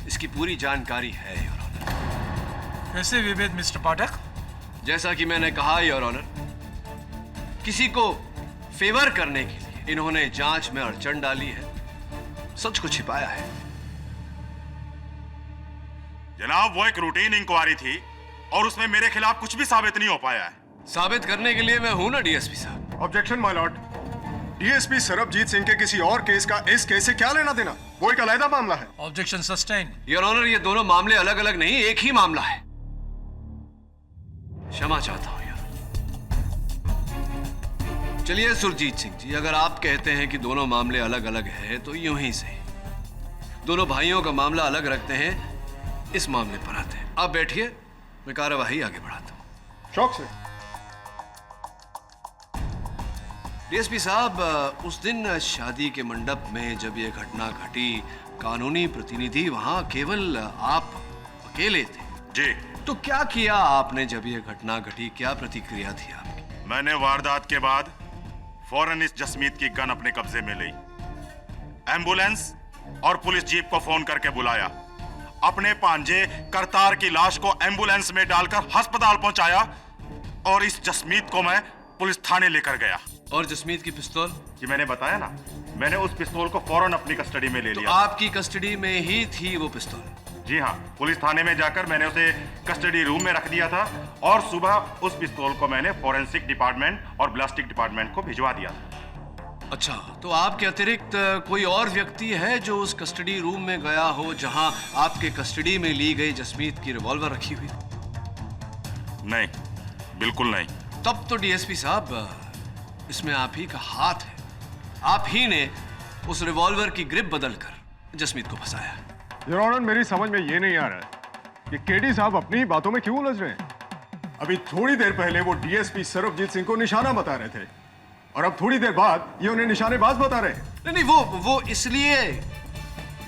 इसकी पूरी जानकारी है योर ऑनर। कैसे विभेद मिस्टर पाठक? जैसा कि मैंने कहा योर ऑनर, किसी को फेवर करने के लिए इन्होंने जांच में अड़चन डाली है, सच को छिपाया है। जनाब, वो एक रूटीन इंक्वायरी थी और उसमें मेरे खिलाफ कुछ भी साबित नहीं हो पाया है। साबित करने के लिए मैं हूं ना डीएसपी साहब। Objection my Lord. DSP Sarabjit Singh के किसी और केस का इस केस से क्या लेना देना? वो एक अलग मामला है। Objection sustain. योर ऑनर, ये दोनों मामले अलग अलग नहीं, एक ही मामला है। क्षमा चाहता हूं यार। चलिए सुरजीत सिंह जी, अगर आप कहते हैं कि दोनों मामले अलग अलग हैं तो यूं ही सही, दोनों भाइयों का मामला अलग रखते हैं, इस मामले पर आते हैं। आप बैठिए, मैं कार्यवाही आगे बढ़ाता हूं। शौक से। डीएसपी साहब, उस दिन शादी के मंडप में जब यह घटना घटी, कानूनी प्रतिनिधि वहां केवल आप अकेले थे। जी। तो क्या किया आपने जब यह घटना घटी? क्या प्रतिक्रिया थी आपकी? मैंने वारदात के बाद फौरन इस जसमीत की गन अपने कब्जे में ली, एम्बुलेंस और पुलिस जीप को फोन करके बुलाया, अपने भांजे करतार की लाश को एम्बुलेंस में डालकर अस्पताल पहुंचाया और इस जसमीत को मैं पुलिस थाने लेकर गया। और जसमीत की पिस्तौल? जी मैंने बताया ना, मैंने उस पिस्तौल को फौरन अपनी कस्टडी में ले लिया। आपकी कस्टडी में ही थी वो पिस्तौल? जी हाँ, पुलिस थाने में जाकर मैंने उसे कस्टडी रूम में रख दिया था और सुबह उस पिस्तौल को मैंने फॉरेंसिक डिपार्टमेंट और ब्लास्टिक डिपार्टमेंट को भिजवा दिया था। अच्छा, तो आपके अतिरिक्त कोई और व्यक्ति है जो उस कस्टडी रूम में गया हो जहां आपके कस्टडी में ली गई जसमीत की रिवॉल्वर रखी हुई? नहीं, बिल्कुल नहीं। तब तो डीएसपी साहब, इसमें आप ही का हाथ है। आप ही ने उस रिवॉल्वर की ग्रिप बदलकर जसमीत को फंसाया। योर ऑनर, मेरी समझ में ये नहीं आ रहा है कि केडी साहब अपनी बातों में क्यों उलझ रहे हैं। अभी थोड़ी देर पहले वो डीएसपी सरबजीत सिंह को निशाना बता रहे थे और अब थोड़ी देर बाद ये उन्हें निशानेबाज बता रहे हैं। नहीं, वो इसलिए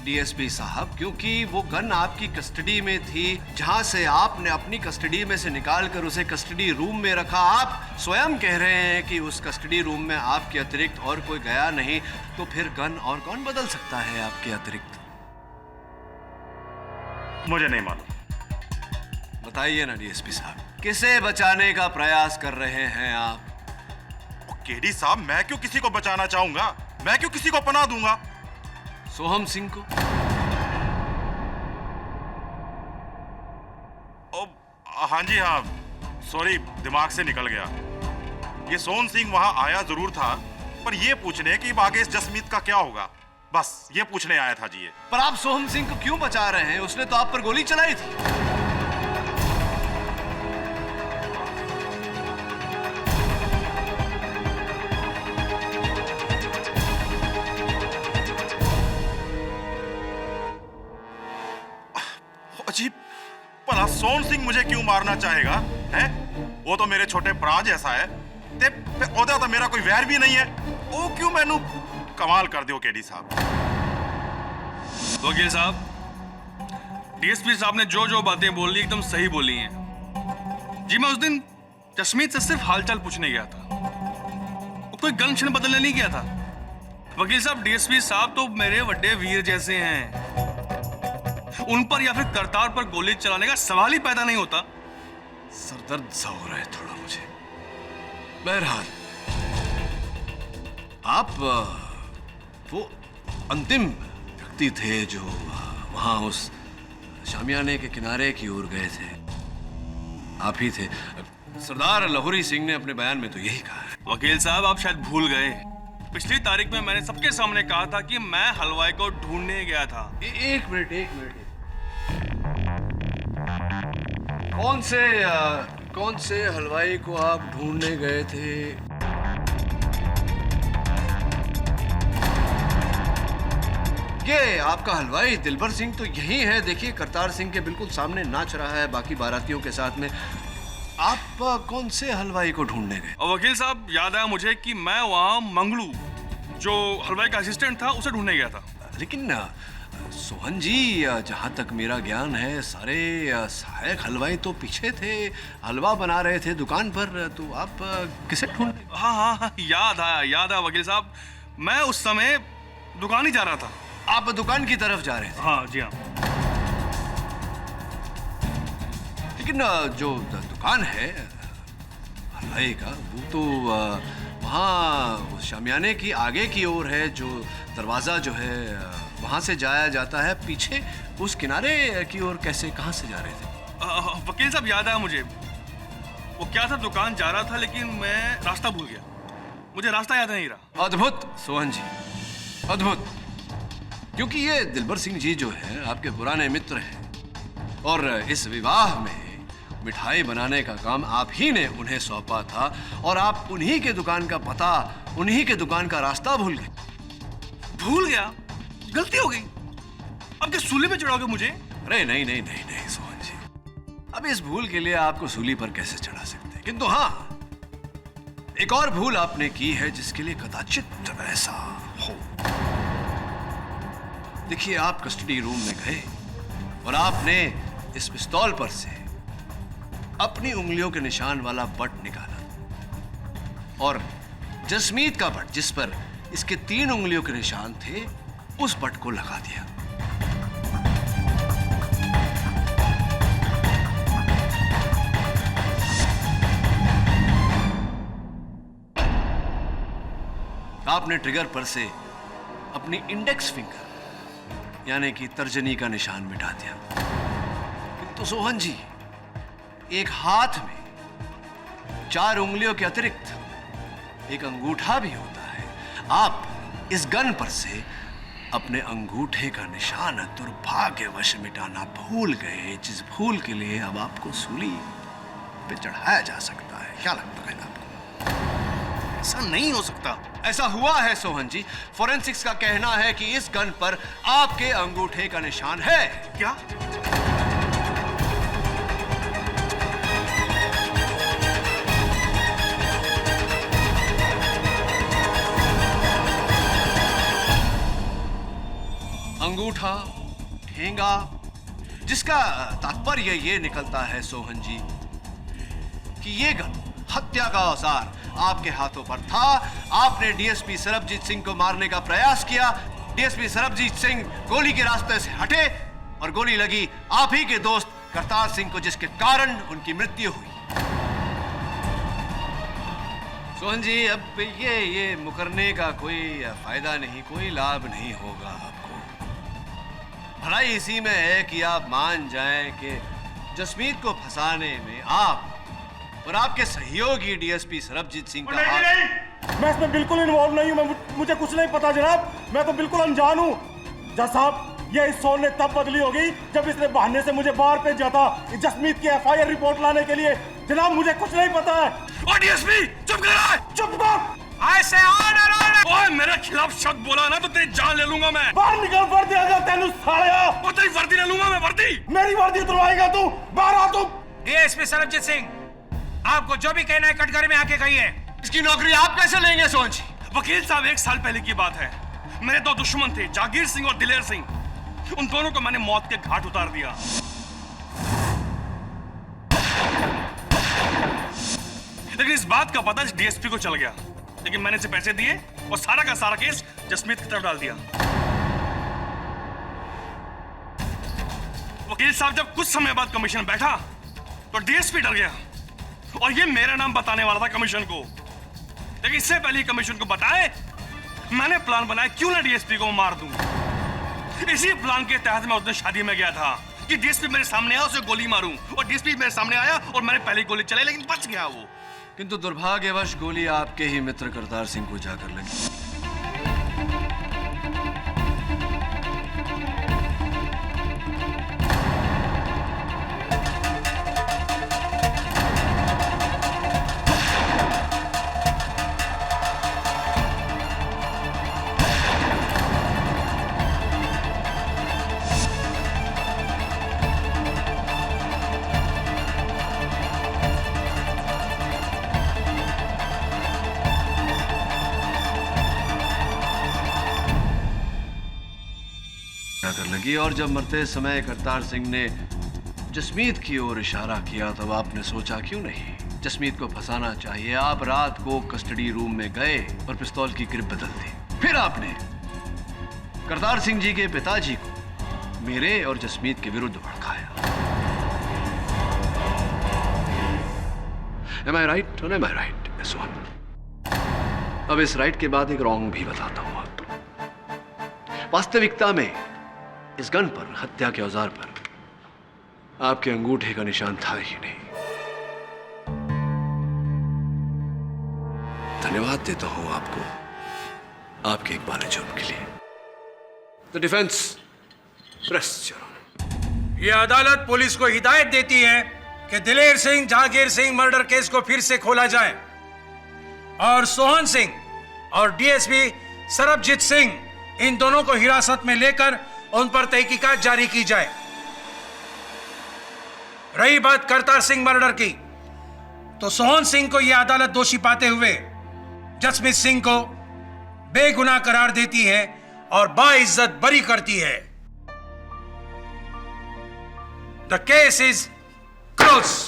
डीएसपी साहब क्योंकि वो गन आपकी कस्टडी में थी, जहां से आपने अपनी कस्टडी में से निकालकर उसे कस्टडी रूम में रखा। आप स्वयं कह रहे हैं कि उस कस्टडी रूम में आपके अतिरिक्त और कोई गया नहीं, तो फिर गन और कौन बदल सकता है आपके अतिरिक्त? मुझे नहीं मालूम। बताइए ना डीएसपी साहब, किसे बचाने का प्रयास कर रहे हैं आप? केडी साहब, मैं क्यों किसी को बचाना चाहूंगा? मैं क्यों किसी को पनाह दूंगा? सोहम सिंह को? हाँ जी, हाँ, सॉरी, दिमाग से निकल गया। ये सोहन सिंह वहां आया जरूर था, पर ये पूछने कि आगे इस जसमीत का क्या होगा, बस ये पूछने आया था जी। ये पर आप सोहम सिंह को क्यों बचा रहे हैं? उसने तो आप पर गोली चलाई थी। अजीब, भला सोहन सिंह मुझे क्यों मारना चाहेगा? हैं? वो तो मेरे छोटे भरा जैसा है, ते ओदा तो मेरा कोई वैर भी नहीं है। वो क्यों मैनू कमाल कर दियो केडी साहब। वकील साहब, डीएसपी साहब ने जो जो बातें बोली एकदम सही बोली हैं। जी, मैं उस दिन जसमीत से सिर्फ हालचाल पूछने गया था, वो कोई गन छन बदलने नहीं गया था। वकील साहब, डीएसपी साहब तो मेरे बड़े वीर जैसे हैं, उन पर या फिर करतार पर गोली चलाने का सवाल ही पैदा नहीं होता। सरदर्द सा हो रहा है थोड़ा मुझे। बहरहाल, आप वो अंतिम व्यक्ति थे जो वहां उस शामियाने के किनारे की ओर गए थे। आप ही थे। सरदार लाहौरी सिंह ने अपने बयान में तो यही कहा है। वकील साहब, आप शायद भूल गए, पिछली तारीख में मैंने सबके सामने कहा था कि मैं हलवाई को ढूंढने गया था। एक मिनट। कौन से हलवाई को आप ढूंढने गए थे? ये आपका हलवाई दिलबर सिंह तो यही है। देखिए, करतार सिंह के बिल्कुल सामने नाच रहा है बाकी बारातियों के साथ में। आप कौन से हलवाई को ढूंढने गए? और वकील साहब, याद आया मुझे कि मैं वहां मंगलू, जो हलवाई का असिस्टेंट था, उसे ढूंढने गया था। लेकिन सोहन जी, जहां तक मेरा ज्ञान है, सारे सहायक हलवाई तो पीछे थे, हलवा बना रहे थे दुकान पर। तो आप किसे ढूंढ? हाँ, याद आया वकील साहब, मैं उस समय दुकान ही जा रहा था। आप दुकान की तरफ जा रहे थे? हाँ जी, हाँ। लेकिन जो दुकान है हलवाई का, वो तो वहाँ शामियाने की आगे की ओर है। जो दरवाजा जो है वहां से जाया जाता है, पीछे उस किनारे की ओर कैसे, कहां से जा रहे थे? वकील साहब, याद आया मुझे, वो क्या था, दुकान जा रहा था लेकिन मैं रास्ता भूल गया, मुझे रास्ता याद नहीं रहा। अद्भुत सोहन जी, अद्भुत। क्योंकि ये दिलबर सिंह जी जो है आपके पुराने मित्र हैं, और इस विवाह में मिठाई बनाने का काम आप ही ने उन्हें सौंपा था, और आप उन्हीं के दुकान का पता, उन्हीं के दुकान का रास्ता भूल गए। भूल गया? गलती हो गई। अब क्या सूली पे चढ़ाओगे मुझे? अरे नहीं सोहन जी, अब इस भूल के लिए आपको सूली पर कैसे चढ़ा सकते हैं। किंतु हाँ, एक और भूल आपने की है जिसके लिए कदाचित ऐसा हो। देखिए, आप कस्टडी रूम में गए और आपने इस पिस्तौल पर से अपनी उंगलियों के निशान वाला बट निकाला, और जसमीत का बट, जिस पर इसके 3 उंगलियों के निशान थे, उस बट को लगा दिया। आपने ट्रिगर पर से अपनी इंडेक्स फिंगर यानी कि तर्जनी का निशान मिटा दिया। किंतु सोहन जी, एक हाथ में 4 उंगलियों के अतिरिक्त एक अंगूठा भी होता है। आप इस गन पर से अपने अंगूठे का निशान दुर्भाग्यवश मिटाना भूल गए, जिस भूल के लिए अब आपको सूली पे चढ़ाया जा सकता है। क्या लगता है आपको? ऐसा नहीं हो सकता। ऐसा हुआ है सोहन जी। फोरेंसिक्स का कहना है कि इस गन पर आपके अंगूठे का निशान है। क्या? अंगूठा, ठेंगा, जिसका तात्पर्य ये निकलता है सोहन जी कि ये गन, हत्या का औजार आपके हाथों पर था। आपने डीएसपी सरबजीत सिंह को मारने का प्रयास किया। डीएसपी सरबजीत सिंह गोली के रास्ते से हटे और गोली लगी आप ही के दोस्त करतार सिंह को, जिसके कारण उनकी मृत्यु हुई। सोहन जी, अब ये मुकरने का कोई फायदा नहीं, कोई लाभ नहीं होगा आपको। भलाई इसी में है कि आप मान जाएं कि जसमीत को फंसाने में आप और आपके सहयोगी डीएसपी सरबजीत सिंह का हाथ। नहीं, मैं इसमें बिल्कुल इन्वॉल्व नहीं हूं। मुझे कुछ नहीं पता जनाब, मैं तो बिल्कुल अनजान हूं। जज साहब, ये इस सोन ने तब बदली होगी जब इसने बहाने से मुझे बाहर भेजा था जसमीत की एफआईआर रिपोर्ट लाने के लिए। जनाब, मुझे कुछ नहीं पता है। और डीएसपी चुप कर! चुप कर! ऐसे ऑर्डर! ओए, मेरे खिलाफ शब्द बोला ना तो तेरी जान ले लूंगा मैं। बाहर निकल, वर्दी आ जा तेनू सालिया। और तेरी वर्दी ले लूंगा मैं, वर्दी। मेरी वर्दी उतरवाएगा तू? बाहर आ तू। डीएसपी सरबजीत सिंह, आपको जो भी कहना है कटघरे में आके कहिए। इसकी नौकरी आप कैसे लेंगे सोहन जी? वकील साहब, 1 साल पहले की बात है। मेरे 2 दुश्मन थे, जागीर सिंह और दिलेर सिंह। उन दोनों को मैंने मौत के घाट उतार दिया। लेकिन इस बात का पता डीएसपी को चल गया। लेकिन मैंने इसे पैसे दिए और सारा का सारा केस जसमीत की तरफ डाल दिया। वकील साहब, जब कुछ समय बाद कमीशन बैठा तो डीएसपी डर गया और ये मेरा नाम बताने वाला था कमीशन को। लेकिन इससे पहले कमीशन को बताए मैंने प्लान बनाया, क्यों ना डीएसपी को मार दूं। इसी प्लान के तहत मैं उस दिन शादी में गया था कि डीएसपी मेरे सामने आया, उसे गोली मारूं। और डीएसपी मेरे सामने आया और मैंने पहली गोली चलाई, लेकिन बच गया वो। किंतु दुर्भाग्यवश गोली आपके ही मित्र करतार सिंह को जाकर लगी। लगी और जब मरते समय करतार सिंह ने जसमीत की ओर इशारा किया तब आपने सोचा क्यों नहीं जसमीत को फंसाना चाहिए। आप रात को कस्टडी रूम में गए और पिस्तौल की ग्रिप बदल दी। फिर आपने करतार सिंह जी के पिताजी को मेरे और जसमीत के विरुद्ध भड़काया। Am I right? Am I right? Yes, one. अब इस राइट के बाद एक रॉन्ग भी बताता हूं आपको। वास्तविकता में इस गन पर, हत्या के औजार पर आपके अंगूठे का निशान था ही नहीं। धन्यवाद देता हूं आपको आपके एक बार जुर्म के लिए। The defence rests your honour. यह अदालत पुलिस को हिदायत देती है कि दिलेर सिंह जहांगीर सिंह मर्डर केस को फिर से खोला जाए और सोहन सिंह और डीएसपी सरबजीत सिंह, इन दोनों को हिरासत में लेकर उन पर तहकीकात जारी की जाए। रही बात करतार सिंह मर्डर की, तो सोहन सिंह को यह अदालत दोषी पाते हुए जसमीत सिंह को बेगुनाह करार देती है और बाइज्जत बरी करती है। The case is close.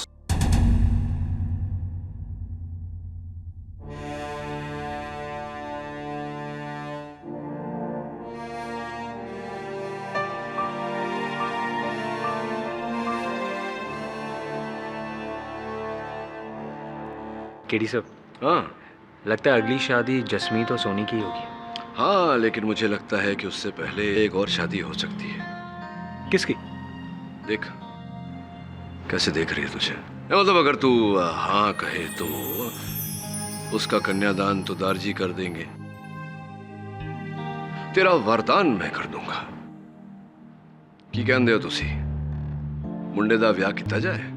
KD साहब, हाँ, लगता है अगली शादी जसमीत और सोनी की होगी। हाँ, लेकिन मुझे लगता है कि उससे पहले एक और शादी हो सकती है। किसकी? देख, कैसे देख रही है तुझे? मतलब अगर तू हाँ कहे तो उसका कन्यादान तो दारजी कर देंगे, तेरा वरदान मैं कर दूंगा। की कहते हो तुसी मुंडे दा ब्याह किया जाए?